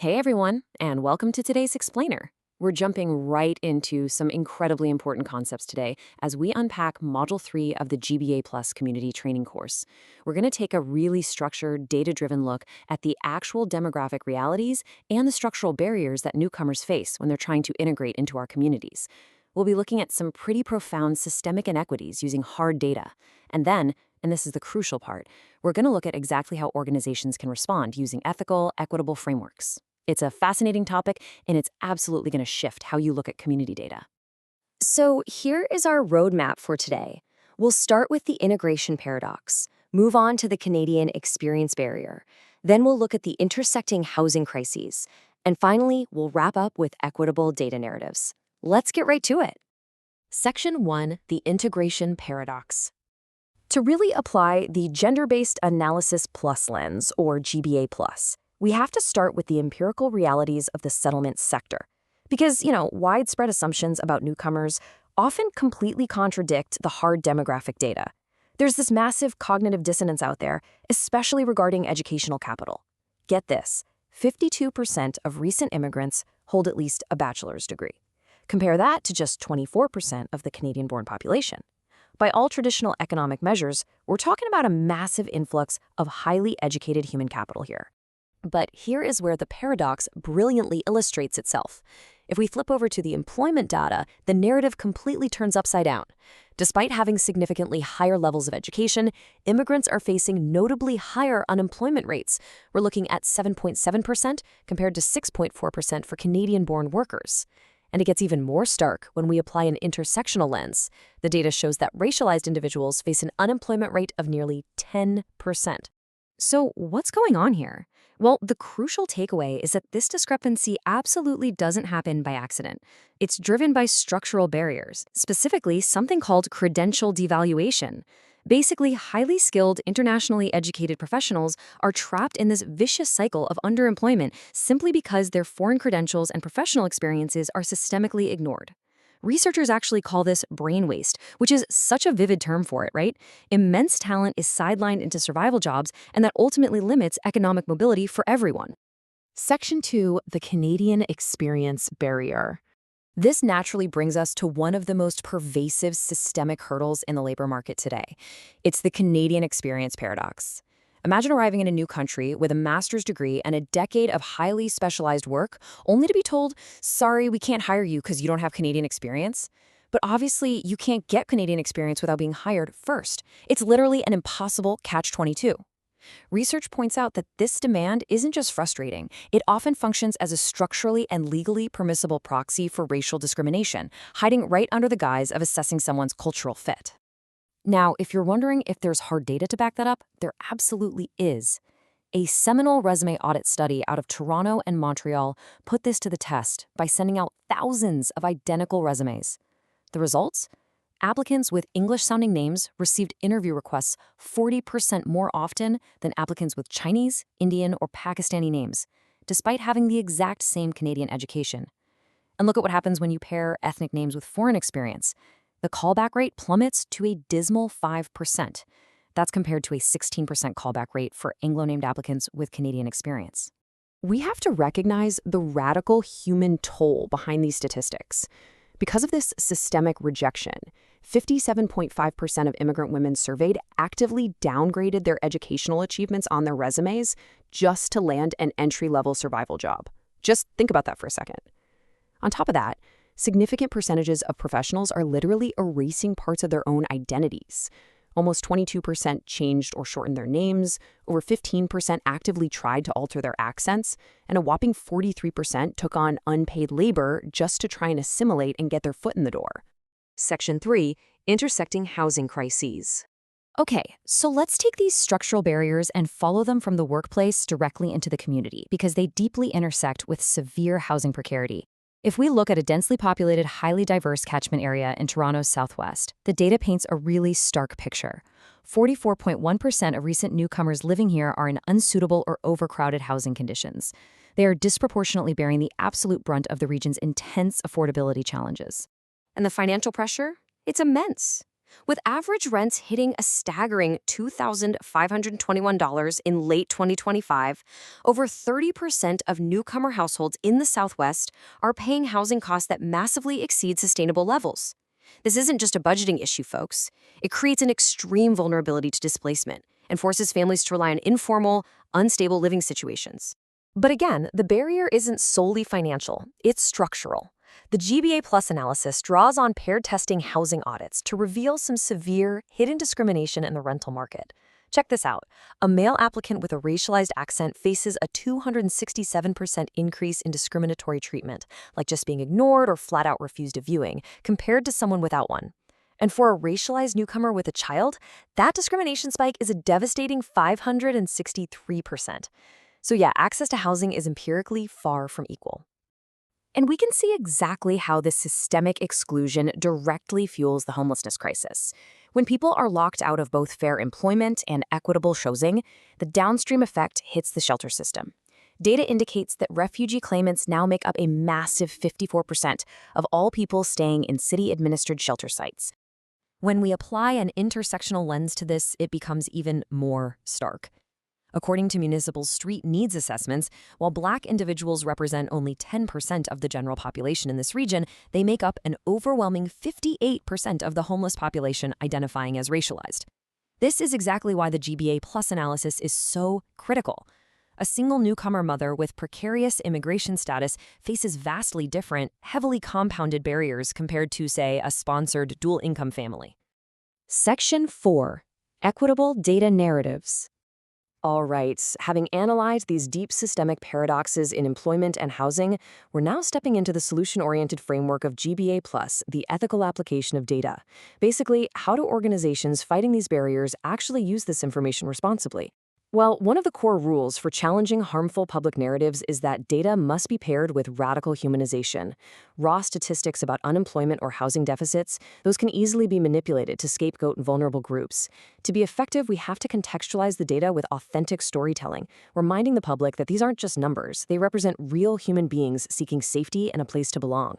Hey everyone, and welcome to today's Explainer. We're jumping right into some incredibly important concepts today as we unpack Module 3 of the GBA Plus Community Training course. We're going to take a really structured, data-driven look at the actual demographic realities and the structural barriers that newcomers face when they're trying to integrate into our communities. We'll be looking at some pretty profound systemic inequities using hard data. And then, and this is the crucial part, we're going to look at exactly how organizations can respond using ethical, equitable frameworks. It's a fascinating topic, and it's absolutely going to shift how you look at community data. So here is our roadmap for today. We'll start with the integration paradox, move on to the Canadian experience barrier, then we'll look at the intersecting housing crises, and finally, we'll wrap up with equitable data narratives. Let's get right to it. Section 1, the integration paradox. To really apply the Gender-Based Analysis Plus lens, or GBA Plus, we have to start with the empirical realities of the settlement sector. Because, widespread assumptions about newcomers often completely contradict the hard demographic data. There's this massive cognitive dissonance out there, especially regarding educational capital. Get this, 52% of recent immigrants hold at least a bachelor's degree. Compare that to just 24% of the Canadian-born population. By all traditional economic measures, we're talking about a massive influx of highly educated human capital here. But here is where the paradox brilliantly illustrates itself. If we flip over to the employment data, the narrative completely turns upside down. Despite having significantly higher levels of education, immigrants are facing notably higher unemployment rates. We're looking at 7.7% compared to 6.4% for Canadian-born workers. And it gets even more stark when we apply an intersectional lens. The data shows that racialized individuals face an unemployment rate of nearly 10%. So what's going on here? Well, the crucial takeaway is that this discrepancy absolutely doesn't happen by accident. It's driven by structural barriers, specifically something called credential devaluation. Basically, highly skilled, internationally educated professionals are trapped in this vicious cycle of underemployment simply because their foreign credentials and professional experiences are systemically ignored. Researchers actually call this brain waste, which is such a vivid term for it, right? Immense talent is sidelined into survival jobs, and that ultimately limits economic mobility for everyone. Section 2, the Canadian experience barrier. This naturally brings us to one of the most pervasive systemic hurdles in the labor market today. It's the Canadian experience paradox. Imagine arriving in a new country with a master's degree and a decade of highly specialized work, only to be told, sorry, we can't hire you because you don't have Canadian experience. But obviously, you can't get Canadian experience without being hired first. It's literally an impossible catch-22. Research points out that this demand isn't just frustrating. It often functions as a structurally and legally permissible proxy for racial discrimination, hiding right under the guise of assessing someone's cultural fit. Now, if you're wondering if there's hard data to back that up, there absolutely is. A seminal resume audit study out of Toronto and Montreal put this to the test by sending out thousands of identical resumes. The results? Applicants with English-sounding names received interview requests 40% more often than applicants with Chinese, Indian, or Pakistani names, despite having the exact same Canadian education. And look at what happens when you pair ethnic names with foreign experience. The callback rate plummets to a dismal 5%. That's compared to a 16% callback rate for Anglo-named applicants with Canadian experience. We have to recognize the radical human toll behind these statistics. Because of this systemic rejection, 57.5% of immigrant women surveyed actively downgraded their educational achievements on their resumes just to land an entry-level survival job. Just think about that for a second. On top of that, significant percentages of professionals are literally erasing parts of their own identities. Almost 22% changed or shortened their names, over 15% actively tried to alter their accents, and a whopping 43% took on unpaid labor just to try and assimilate and get their foot in the door. Section 3, intersecting housing crises. Okay, so let's take these structural barriers and follow them from the workplace directly into the community because they deeply intersect with severe housing precarity. If we look at a densely populated, highly diverse catchment area in Toronto's southwest, the data paints a really stark picture. 44.1% of recent newcomers living here are in unsuitable or overcrowded housing conditions. They are disproportionately bearing the absolute brunt of the region's intense affordability challenges. And the financial pressure? It's immense. with average rents hitting a staggering $2,521 in late 2025, over 30% of newcomer households in the Southwest are paying housing costs that massively exceed sustainable levels. This isn't just a budgeting issue, folks. It creates an extreme vulnerability to displacement and forces families to rely on informal, unstable living situations. But again, the barrier isn't solely financial, it's structural. The GBA Plus analysis draws on paired testing housing audits to reveal some severe, hidden discrimination in the rental market. Check this out. A male applicant with a racialized accent faces a 267% increase in discriminatory treatment, like just being ignored or flat out refused a viewing, compared to someone without one. And for a racialized newcomer with a child, that discrimination spike is a devastating 563%. So yeah, access to housing is empirically far from equal. And we can see exactly how this systemic exclusion directly fuels the homelessness crisis. When people are locked out of both fair employment and equitable housing, the downstream effect hits the shelter system. Data indicates that refugee claimants now make up a massive 54% of all people staying in city-administered shelter sites. When we apply an intersectional lens to this, it becomes even more stark. According to municipal street needs assessments, while Black individuals represent only 10% of the general population in this region, they make up an overwhelming 58% of the homeless population identifying as racialized. This is exactly why the GBA Plus analysis is so critical. A single newcomer mother with precarious immigration status faces vastly different, heavily compounded barriers compared to, say, a sponsored dual-income family. Section 4. Equitable Data Narratives. All right, having analyzed these deep systemic paradoxes in employment and housing, we're now stepping into the solution-oriented framework of GBA+, the ethical application of data. Basically, how do organizations fighting these barriers actually use this information responsibly? Well, one of the core rules for challenging harmful public narratives is that data must be paired with radical humanization. Raw statistics about unemployment or housing deficits, those can easily be manipulated to scapegoat vulnerable groups. To be effective, we have to contextualize the data with authentic storytelling, reminding the public that these aren't just numbers, they represent real human beings seeking safety and a place to belong.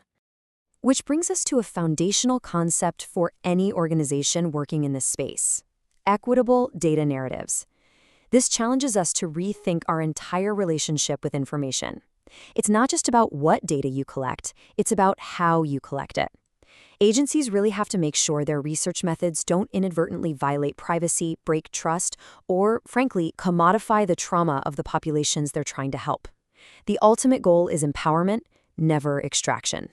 Which brings us to a foundational concept for any organization working in this space: equitable data narratives. This challenges us to rethink our entire relationship with information. It's not just about what data you collect, it's about how you collect it. Agencies really have to make sure their research methods don't inadvertently violate privacy, break trust, or, frankly, commodify the trauma of the populations they're trying to help. The ultimate goal is empowerment, never extraction.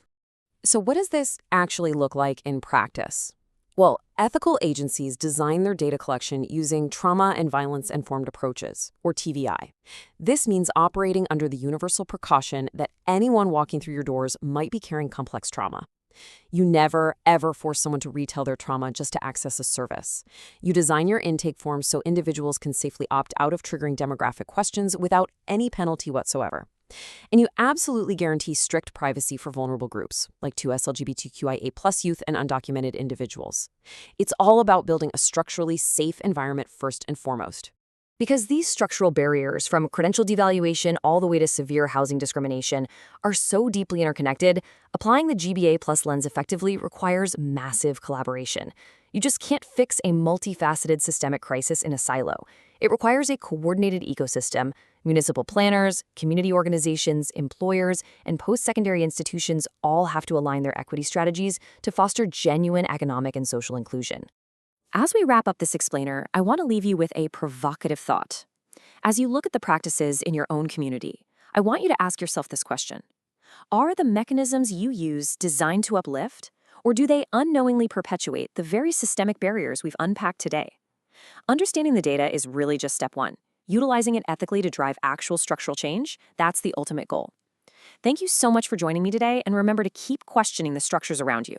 So what does this actually look like in practice? Well, ethical agencies design their data collection using trauma and violence-informed approaches, or TVI. This means operating under the universal precaution that anyone walking through your doors might be carrying complex trauma. You never, ever force someone to retell their trauma just to access a service. You design your intake forms so individuals can safely opt out of triggering demographic questions without any penalty whatsoever. And you absolutely guarantee strict privacy for vulnerable groups, like 2S LGBTQIA+ youth and undocumented individuals. It's all about building a structurally safe environment first and foremost. Because these structural barriers, from credential devaluation all the way to severe housing discrimination, are so deeply interconnected, applying the GBA Plus lens effectively requires massive collaboration. You just can't fix a multifaceted systemic crisis in a silo. It requires a coordinated ecosystem. Municipal planners, community organizations, employers, and post-secondary institutions all have to align their equity strategies to foster genuine economic and social inclusion. As we wrap up this explainer, I want to leave you with a provocative thought. As you look at the practices in your own community, I want you to ask yourself this question: are the mechanisms you use designed to uplift, or do they unknowingly perpetuate the very systemic barriers we've unpacked today? Understanding the data is really just step one. Utilizing it ethically to drive actual structural change, that's the ultimate goal. Thank you so much for joining me today, and remember to keep questioning the structures around you.